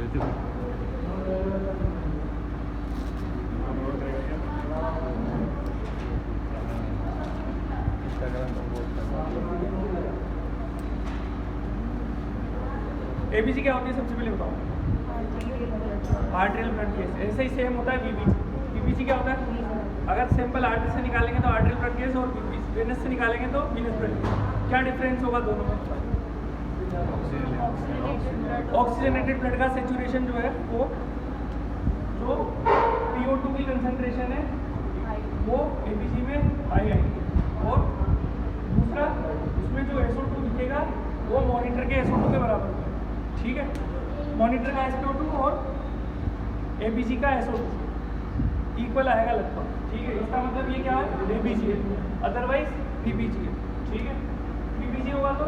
ABC क्या होती है सबसे पहले बताओ? Arterial blood case. ऐसे ही सेम होता है बीबीसी। बीबीसी क्या होता है? अगर सिंपल आर्टरी से निकालेंगे तो आर्टेरियल ब्लड केस और वेनस से निकालेंगे तो वीनस ब्लड केस। क्या डिफरेंस होगा दोनों में? ऑक्सीजनेटेड ब्लड का सेचुरेशन जो है वो जो PO2 की कंसंट्रेशन है वो एबीसी में हाई आएगी और दूसरा उसमें जो SO2 दिखेगा वो मॉनिटर के SO2 के बराबर होगा। ठीक है, मॉनिटर का SPO2 और एबीसी का SO2 इक्वल आएगा लगभग। ठीक है, इसका मतलब ये क्या है? एबीसी है, अदरवाइज बीबीसी है। ठीक है, बीबीसी होगा तो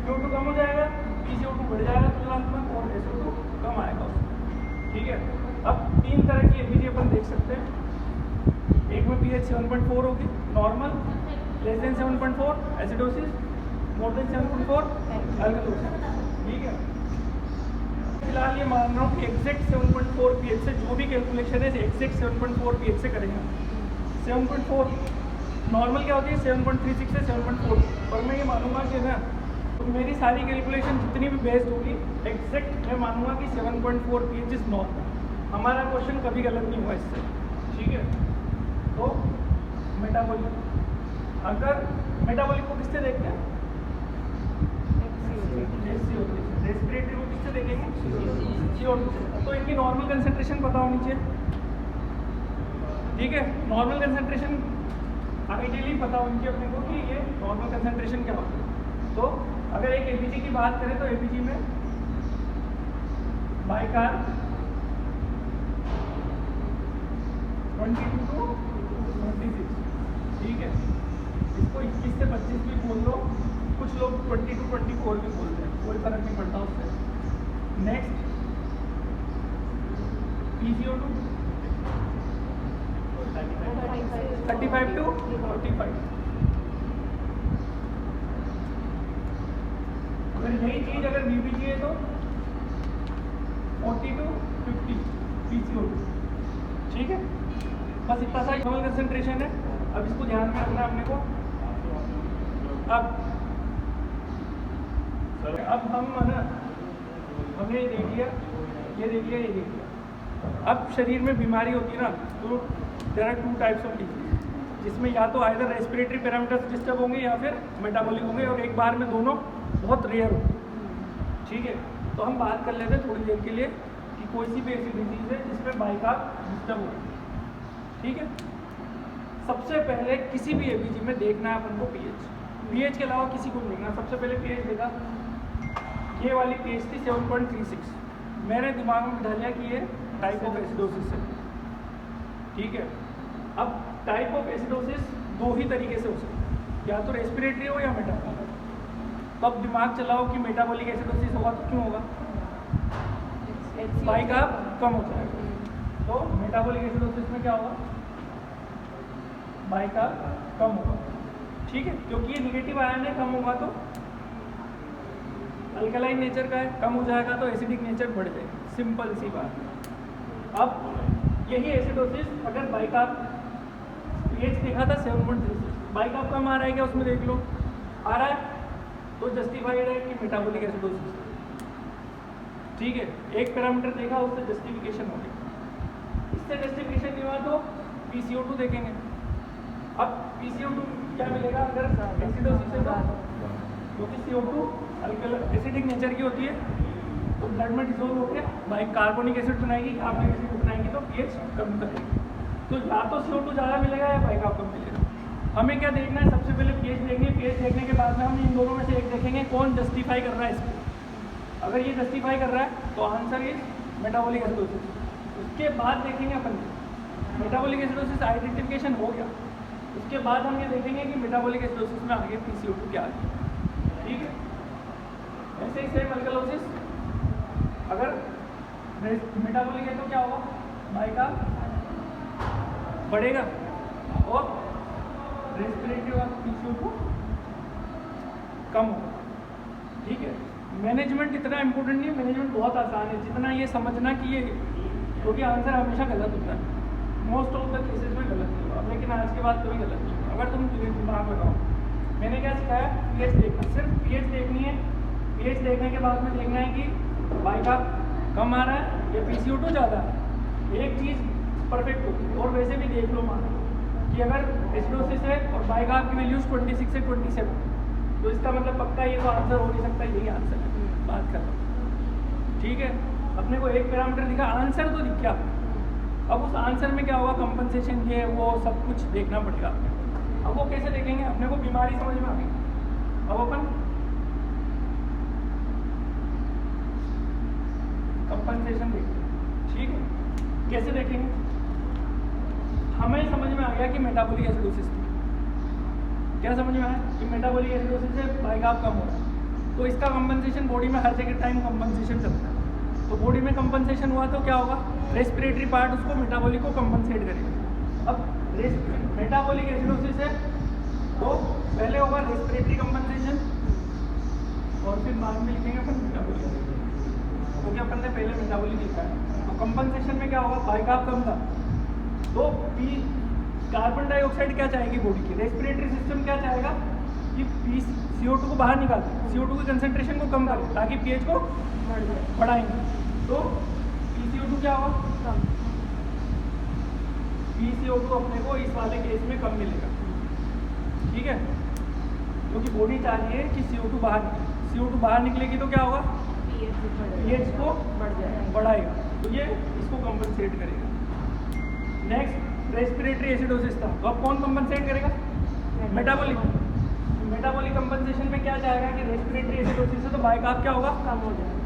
PO2 कम हो जाएगा, PCO2 बढ़ जाएगा तुलनात्मक और SO2 कम आएगा उसमें। ठीक है, अब तीन तरह की एबीसी अपन देख सकते हैं। एक में pH 7.4 होगी normal, less than 7.4 acidosis, more than 7.4 alkalosis. ठीक है, फिलहाल ये मान रहा हूँ कि एग्जैक्ट 7.4 pH से जो भी कैलकुलेशन है एग्जैक्ट 7.4 pH से करेंगे। 7.4 नॉर्मल क्या होती है? 7.36 से 7.4। पर मैं ये मानूंगा कि ना तो मेरी सारी कैलकुलेशन जितनी भी बेस्ड होगी एग्जैक्ट मैं मानूंगा कि 7.4 pH इज नॉर्मल। हमारा क्वेश्चन कभी गलत नहीं हुआ इससे। ठीक है, तो मेटाबॉलिक, अगर मेटाबॉलिक को किससे देखते हैं? रेस्पिरेटरी को किससे देखेंगे? CO2 से। तो इनकी नॉर्मल कंसंट्रेशन पता होनी चाहिए। ठीक है, नॉर्मल कंसंट्रेशन आइडियली पता होनी चाहिए अपने को कि ये नॉर्मल कंसंट्रेशन क्या होती है। तो अगर एक एबीजी की बात करें तो एबीजी में बाइकार 22 to 26। ठीक है, इसको 21 से 25 भी बोल दो, कुछ लोग 20 to 24 भी बोलते हैं, कोई फर्क नहीं पड़ता उससे। Next PCO2 35 to 45। अगर यही चीज अगर बीबीजी है तो 40 to 50 PCO2। ठीक है, बस इतना सा नॉर्मल कंसंट्रेशन है। अब इसको ध्यान में रखना अपने को। अब हम ना हमने ये देख लिया, ये देख लिया, ये देख लिया। अब शरीर में बीमारी होती है ना तो there are 2 types of disease, जिसमें या तो आइदर रेस्पिरेटरी पैरामीटर्स डिस्टर्ब होंगे या फिर मेटाबॉलिक होंगे, और एक बार में दोनों बहुत रेयर होंगे। ठीक है, तो हम बात कर लेते हैं थोड़ी देर के लिए कि कोई सी भी ऐसी डिजीज है जिसमें बाइकार्ब डिस्टर्ब हो। ठीक है, सबसे पहले किसी भी एबीजी में देखना है अपन को पीएच के अलावा किसी को नहीं देखना। सबसे पहले पीएच देखा, ये वाली पीएच थी 7.36। मैंने दिमाग में बिठा लिया कि ये टाइप ऑफ एसिडोसिस है। ठीक है, अब टाइप ऑफ एसिडोसिस दो ही तरीके से हो सकता है, या तो रेस्पिरेटरी हो या मेटाबॉलिक। तब दिमाग चलाओ कि मेटाबॉलिक एसिडोसिस होगा तो क्यों होगा? बाइकार्ब कम हो जाएगा। तो मेटाबॉलिक एसिडोसिस में क्या होगा? बाइकार्ब कम होगा। ठीक है, क्योंकि ये निगेटिव आयन है, कम होगा तो अल्कलाइन नेचर का है, कम हो जाएगा तो एसिडिक नेचर बढ़ जाएगी। सिंपल सी बात। अब यही एसिडोसिस अगर बाइकार्ब पीएच देखा था 7.36, बाइकार्ब कम आ रहा है क्या उसमें देख लो, आ रहा है तो जस्टिफाइड है कि मेटाबॉलिक एसिडोसिस। ठीक है, एक पैरामीटर देखा उससे जस्टिफिकेशन हो गया। इससे जस्टिफिकेशन नहीं हुआ तो PCO2 देखेंगे। अब PCO2 क्या मिलेगा अगर एसिडोसिस है तो, क्योंकि CO2 एसिडिक नेचर की होती है तो ब्लड में डिसोल्व होकर बाइक कार्बोनिक एसिड बनाएगी, कार्बनिक एसिड बनाएगी तो पीएच कम करेगी। तो या तो CO2 ज़्यादा मिलेगा या बाइकार्ब कम मिलेगा। हमें क्या देखना है? सबसे पहले पीएच देखेंगे। पीएच देखने के बाद में हम इन दोनों में से एक देखेंगे कौन जस्टिफाई कर रहा है इसको। अगर ये जस्टिफाई कर रहा है तो आंसर इज मेटाबॉलिक एसिडोसिस। उसके बाद देखेंगे अपन मेटाबॉलिक एसिडोसिस आइडेंटिफिकेशन हो गया, उसके बाद हम ये देखेंगे कि मेटाबॉलिक एसिडोसिस में आगे PCO2 क्या है। ठीक है, ऐसे ही सेम अल्कलोसिस, अगर मेटाबॉलिक है तो क्या होगा? बाइकार्ब बढ़ेगा और रेस्पिरेटरी और PCO2 कम होगा। ठीक है, मैनेजमेंट इतना इंपॉर्टेंट नहीं है, मैनेजमेंट बहुत आसान है, जितना ये समझना कि ये, क्योंकि आंसर हमेशा गलत होता है, मोस्ट ऑफ द केसेस में गलत नहीं होगा, लेकिन आज के बाद कभी गलत नहीं होगा अगर तुम दिमाग लगाओ। मैंने क्या सिखाया, पीएच देखना, सिर्फ पीएच देखनी है। पीएच देखने के बाद में देखना है कि बाइकार्ब कम आ रहा है या PCO2 ज़्यादा है, एक चीज़ परफेक्ट होती है। और वैसे भी देख लो मान कि अगर एसिडोसिस है और बाइकार्ब की वैल्यूज 26 से 27, तो इसका मतलब पक्का ये तो आंसर हो नहीं सकता, यही आंसर है, बात कर लो। ठीक है, अपने को एक पैरामीटर दिखा, आंसर तो दिख गया, अब उस आंसर में क्या होगा, कंपनसेशन ये वो सब कुछ देखना पड़ेगा। अब वो कैसे देखेंगे, अपने को बीमारी समझ में आ गई, अब अपन कंपनसेशन देखते हैं। ठीक है, कैसे देखेंगे, हमें समझ में आ गया कि मेटाबॉलिक एसिडोसिस थी। क्या समझ में आया कि मेटाबॉलिक एसिडोसिस से बाइकार्ब कम हो रहा है, तो इसका कंपनसेशन बॉडी में हर जगह टाइम कंपनसेशन चलता है। तो बॉडी में कंपनसेशन हुआ तो क्या होगा, रेस्पिरेटरी पार्ट उसको मेटाबॉलिक को कंपनसेट करेगा। अब मेटाबॉलिक एसिडोसिस है तो पहले होगा रेस्पिरेटरी कंपनसेशन और फिर बाद में लिखेंगे अपन मेटाबॉलिक, क्योंकि अपन ने पहले मेटाबॉलिक लिखा है। तो कंपनसेशन में क्या होगा, बाइकार्ब कम था तो कार्बन डाइऑक्साइड क्या चाहेगी बॉडी की, रेस्पिरेटरी सिस्टम क्या चाहेगा कि CO2 को बाहर निकाले, CO2 की कंसंट्रेशन को कम करे ताकि pH को बढ़ाएंगे। तो PCO2 क्या होगा, PCO2 अपने को इस वाले केस में कम मिलेगा। ठीक है, क्योंकि बॉडी चाह रही है कि CO2 बाहर निकले, CO2 बाहर निकलेगी तो क्या होगा, pH को बढ़ाएगा, तो ये इसको कंपनसेट करेगा। नेक्स्ट रेस्पिरेटरी एसिडोसिस था, तो अब कौन कंपनसेट करेगा, मेटाबॉलिक। मेटाबॉलिक कंपनसेशन में क्या चाहेगा कि रेस्पिरेटरी एसिडोसिस है तो बाइकार्ब क्या होगा, कम हो जाएगा,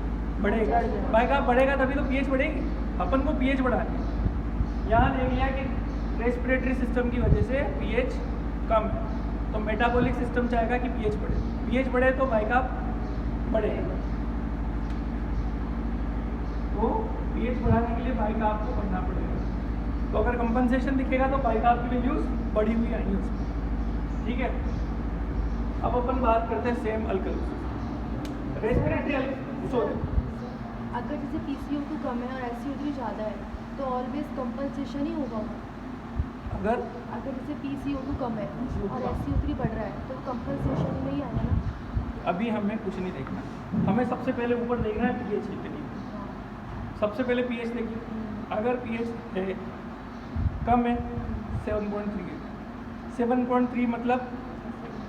बढ़ेगा। बाइकार्ब बढ़ेगा तभी तो pH बढ़ेगी, अपन को pH बढ़ाना है। यहाँ देख लिया कि रेस्पिरेटरी सिस्टम की वजह से pH कम है, तो मेटाबॉलिक सिस्टम चाहेगा कि pH बढ़े, pH बढ़े तो बाइकार्ब बढ़ेगा। तो pH बढ़ाने के लिए बाइकार्ब को बढ़ना पड़ेगा। तो अगर कंपनसेशन दिखेगा तो बाइकार्ब की वैल्यूज बढ़ी हुई आएंगी उसमें। ठीक है, अब अपन बात करते हैं सेम अल्कलोसिस, रेस्पिरेटरी सॉरी। अगर जैसे PCO2 कम है और SCO3 ज़्यादा है तो ऑलवेज कंपनसेशन ही होगा। अगर जैसे PCO2 कम है और SCO3 बढ़ रहा है तो कंपनसेशन में ही आएगा ना। अभी हमें कुछ नहीं देखना, हमें सबसे पहले ऊपर देखना है pH कितनी। सबसे पहले pH देखिए, अगर pH है कम है 7.3, 7.3 मतलब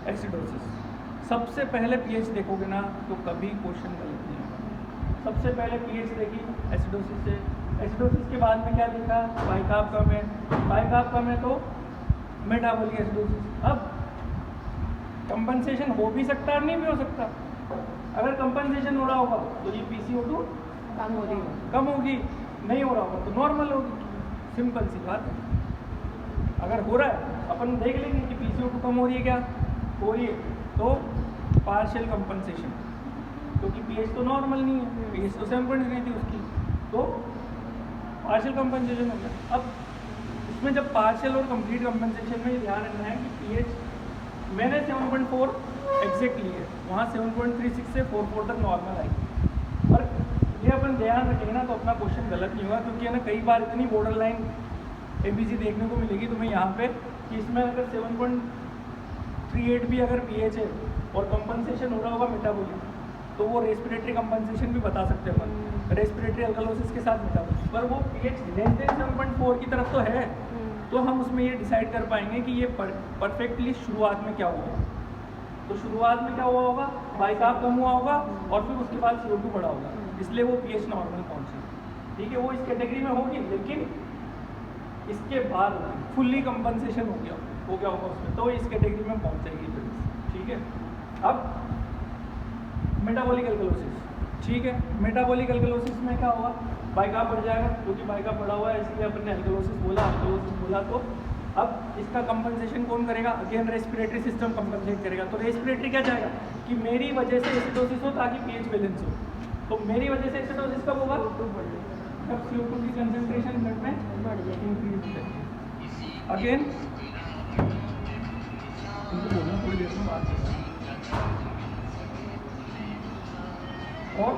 एसिडोसिस। सबसे पहले pH देखोगे ना तो कभी क्वेश्चन गलत नहीं होगा। सबसे पहले pH देखी एसिडोसिस से, एसिडोसिस के बाद में क्या लिखा, बाइकार्ब कम है, बाइकार्ब कम है तो मेटाबॉलिक एसिडोसिस। अब कंपनसेशन हो भी सकता है, नहीं भी हो सकता। अगर कंपनसेशन हो रहा होगा तो ये PCO2 कम होगी, नहीं हो रहा होगा तो नॉर्मल होगी, सिंपल सी बात है। अगर हो रहा है अपन देख लेंगे कि PCO2 कम हो रही है, क्या हो रही है, तो पार्शियल कंपनसेशन, क्योंकि pH तो नॉर्मल नहीं है, pH तो 7.3 थी उसकी, तो पार्शियल कंपनसेशन हो गया। अब इसमें जब पार्शियल और कंप्लीट कंपनसेशन में ध्यान रखना है कि pH मैंने 7.4 एग्जैक्ट ली है, वहाँ 7.36 से 4.4 तक नॉर्मल आई। और ये अपन ध्यान रखेंगे ना तो अपना क्वेश्चन गलत नहीं होगा, क्योंकि है ना कई बार इतनी बॉर्डर लाइन ABC देखने को मिलेगी तुम्हें यहाँ पे कि इसमें अगर 7.38 भी अगर pH है और कंपनसेशन हो रहा होगा मेटाबॉलिक, तो वो रेस्पिरेटरी कंपनसेशन भी बता सकते हैं अपन, रेस्पिरेटरी अल्कलोसिस के साथ मेटाबॉलिक। पर वो pH लेस देन 7.4 की तरफ तो है, तो हम उसमें ये डिसाइड कर पाएंगे कि ये परफेक्टली शुरुआत में क्या हुआ। तो शुरुआत में क्या हुआ होगा, बाइकार्ब कम हुआ होगा और फिर उसके बाद CO2 बढ़ा होगा, इसलिए वो pH नॉर्मल पहुंची। ठीक है, वो इस कैटेगरी में होगी, लेकिन इसके बाद फुल्ली कंपनसेशन हो गया होगा उसमें, तो इस कैटेगरी में पहुंच जाएगी फिर। ठीक है, अब मेटाबॉलिक अल्कलोसिस। ठीक है, मेटाबॉलिक अल्कलोसिस में क्या होगा, बाइकार्ब बढ़ जाएगा, क्योंकि बाइकार्ब बढ़ा हुआ है इसलिए अपन ने अल्कलोसिस बोला। तो अब इसका कंपनसेशन कौन करेगा, अगेन रेस्पिरेटरी सिस्टम कंपनसेट करेगा। तो रेस्पिरेटरी क्या चाहेगा कि मेरी वजह से एसिडोसिस हो ताकि pH बैलेंस हो। तो मेरी वजह से एसिडोसिस कब होगा, जब CO2 की कंसंट्रेशन ब्लड में बढ़ जाए, इंक्रीज है। अगेन इनको बोलना थोड़ी देर में बात करते हैं। और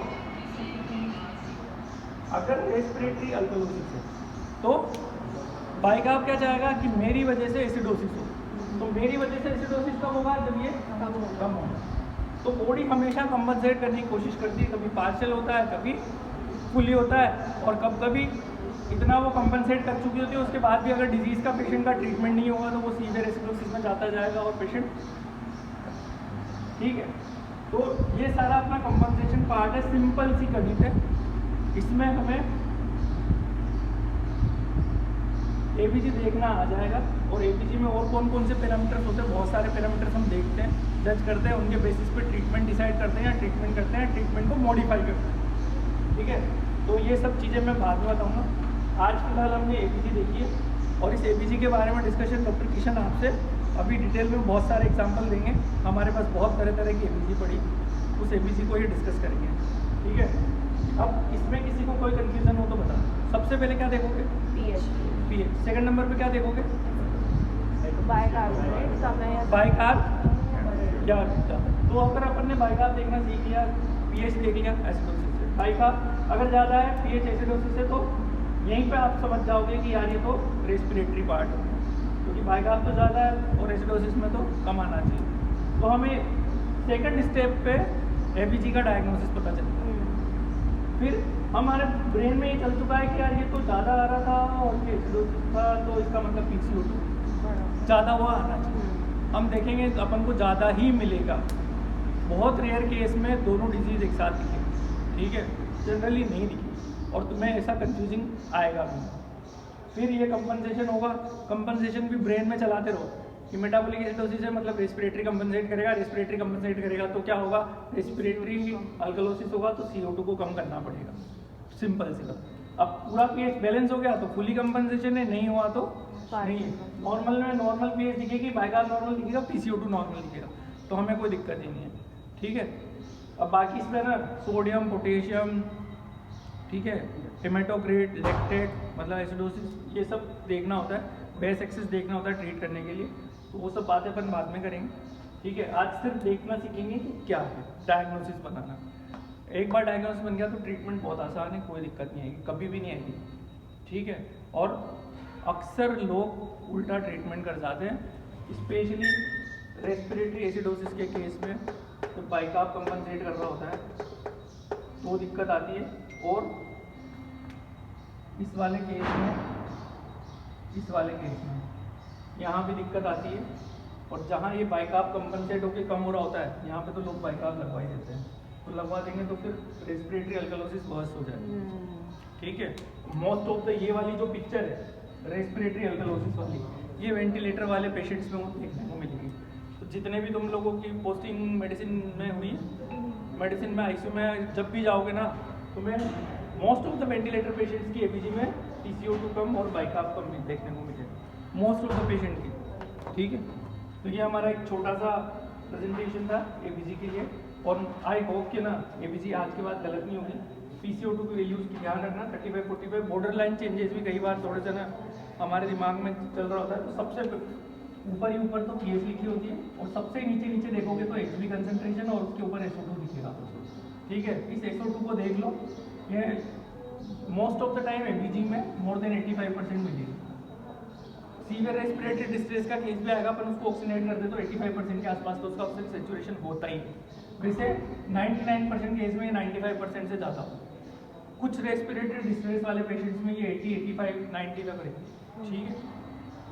अगर रेस्पिरेटरी अल्कोलोसिस है तो बाइकार्ब क्या चाहेगा कि मेरी वजह से एसिडोसिस हो। तो मेरी वजह से एसिडोसिस कब होगा? जब ये कम होगा। तो बॉडी हमेशा कंपनसेट करने की कोशिश करती है, कभी पार्शियल होता है, कभी फुली होता है, और कभी इतना वो कंपनसेट कर चुकी होती है उसके बाद भी अगर डिजीज़ का पेशेंट का ट्रीटमेंट नहीं होगा तो वो सीवियर एसिडोसिस में जाता जाएगा और पेशेंट, ठीक है। तो ये सारा अपना कंपनसेशन पार्ट है, सिंपल सी गणित है। इसमें हमें एबीजी देखना आ जाएगा, और एबीजी में और कौन कौन से पैरामीटर्स होते हैं, बहुत सारे पैरामीटर्स हम देखते हैं, जज करते हैं, उनके बेसिस पे ट्रीटमेंट डिसाइड करते हैं, या ट्रीटमेंट करते हैं, ट्रीटमेंट को मॉडिफाई करते हैं, ठीक है। तो ये सब चीज़ें मैं बाद में बताऊँगा। आज फिलहाल हमने एबीजी देखी है, और इस एबीजी के बारे में डिस्कशन डॉक्टर किशन आपसे अभी डिटेल में बहुत सारे एग्जाम्पल देंगे। हमारे पास बहुत तरह तरह की एबीजी पड़ी, उस एबीजी को ही डिस्कस करेंगे, ठीक है। अब इसमें किसी को कोई कन्फ्यूज़न हो तो बता। सबसे पहले क्या देखोगे? पीएच। सेकंड नंबर पे क्या देखोगे? बाइकार्ब या बीटा। तो अगर अपन ने बाइकार्ब देखना सीख लिया, पीएच देख लिया एसिडोसिस से, बाइकार्ब अगर ज़्यादा है, पीएच एसिडोसिस से, तो यहीं पे आप समझ जाओगे कि यार ये तो रेस्पिरेटरी पार्ट है, क्योंकि बाइकार्ब तो ज़्यादा है और एसिडोसिस में तो कम आना चाहिए। तो हमें सेकंड स्टेप पे एबीजी का डायग्नोसिस पता चलता है। फिर हमारे ब्रेन में ये चल चुका है कि यार ये तो ज़्यादा आ रहा था और ये एसिडोसिस था, तो इसका मतलब PCO2 ज़्यादा हुआ आना चाहिए। हम देखेंगे अपन को ज़्यादा ही मिलेगा, बहुत रेयर केस में दोनों डिजीज़ एक साथ दिखेंगे, ठीक है, जनरली नहीं दिखेगी, और तुम्हें ऐसा कंफ्यूजिंग आएगा भी। फिर ये कंपनसेशन होगा, कंपनसेशन भी ब्रेन में चलाते रहो कि मेटाबॉलिक एसिडोसिस है मतलब रेस्पिरेटरी कंपनसेट करेगा, रेस्पिरेटरी कंपनसेट करेगा तो क्या होगा? रेस्पिरेटरी अल्कलोसिस होगा, तो CO2 को कम करना पड़ेगा, सिंपल सी बात। अब पूरा पीएच बैलेंस हो गया तो फुली कंपनसेशन है, नहीं हुआ तो नहीं है। नॉर्मल में नॉर्मल पीएच दिखेगी, बाइकार्ब नॉर्मल दिखेगा, PCO2 नॉर्मल दिखेगा, तो हमें कोई दिक्कत ही नहीं है, ठीक है। अब बाकी इसमें ना सोडियम, पोटेशियम, ठीक है, हेमाटोक्रिट, लैक्टेट मतलब एसिडोसिस, ये सब देखना होता है, बेस एक्सेस देखना होता है ट्रीट करने के लिए। तो वो सब बातें अपन बाद में करेंगे, ठीक है। आज सिर्फ देखना सीखेंगे कि क्या है, डायग्नोसिस बनाना। एक बार डायग्नोसिस बन गया तो ट्रीटमेंट बहुत आसान है, कोई दिक्कत नहीं आएगी, कभी भी नहीं आएगी, ठीक है। और अक्सर लोग उल्टा ट्रीटमेंट कर जाते हैं, स्पेशली रेस्पिरेटरी एसिडोसिस के केस में, तो बाइकार्ब कंपनसेट कर रहा होता है तो दिक्कत आती है। और इस वाले केस में यहाँ पे दिक्कत आती है, और जहाँ ये बाइकार्ब कंपनसेट होकर कम हो रहा होता है, यहाँ पे तो लोग बाइकार्ब लगवा ही देते हैं, तो लगवा देंगे तो फिर रेस्पिरेटरी अल्कलोसिस बर्स्ट हो जाएगी, ठीक है। मोस्ट ऑफ द ये वाली जो पिक्चर है रेस्पिरेटरी अल्कलोसिस वाली, ये वेंटिलेटर वाले पेशेंट्स में देखने को मिलेगी। तो जितने भी तुम लोगों की पोस्टिंग मेडिसिन में हुई, मेडिसिन में ICU में जब भी जाओगे ना, तुम्हें most of the ventilator patients की एबीजी में PCO2 कम और बाइकार्ब कम देखने को मिलेगा, मोस्ट ऑफ द पेशेंट की, ठीक है। तो ये हमारा एक छोटा सा प्रेजेंटेशन था एबीजी के लिए, और आई होप कि ना एबीजी आज के बाद गलत नहीं होगी। PCO2 की वैल्यूज़ की ध्यान रखना, 35, 45, बॉर्डर लाइन चेंजेस भी कई बार थोड़े से ना हमारे दिमाग में चल रहा होता है। तो सबसे ऊपर ही ऊपर तो पीएच लिखी होती है, और सबसे नीचे देखोगे तो HB कंसंट्रेशन और उसके ऊपर SO2 दिखेगा, ठीक है। इस SO2 को देख लो, ये most of the time ABG में मोर देन 85% मिलेगी। सीवियर रेस्पिरेटरी डिस्ट्रेस का केस भी आएगा, अपन उसको ऑक्सीनेट कर दे तो 85% के आसपास तो उसका ऑक्सीजन सेचुरेशन होता ही है। वैसे 99% केस में 95% से ज़्यादा। कुछ रेस्पिरेटरी डिस्ट्रेस वाले पेशेंट्स में ये 80, 85, 90 तक रहेगी, ठीक है।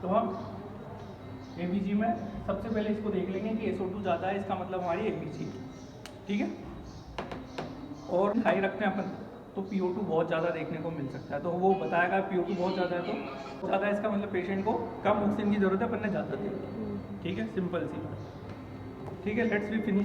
तो हम एबीजी में सबसे पहले इसको देख लेंगे कि SO2 ज़्यादा है, इसका मतलब हमारी एबीजी है, ठीक है। और हाई रखते हैं अपन तो PO2 बहुत ज़्यादा देखने को मिल सकता है, तो वो बताएगा PO2 बहुत ज़्यादा है तो ज़्यादा है, इसका मतलब पेशेंट को कम ऑक्सीजन की ज़रूरत है, अपन ने ज़्यादा दी, ठीक है, सिंपल सी, ठीक है। Let's be finish.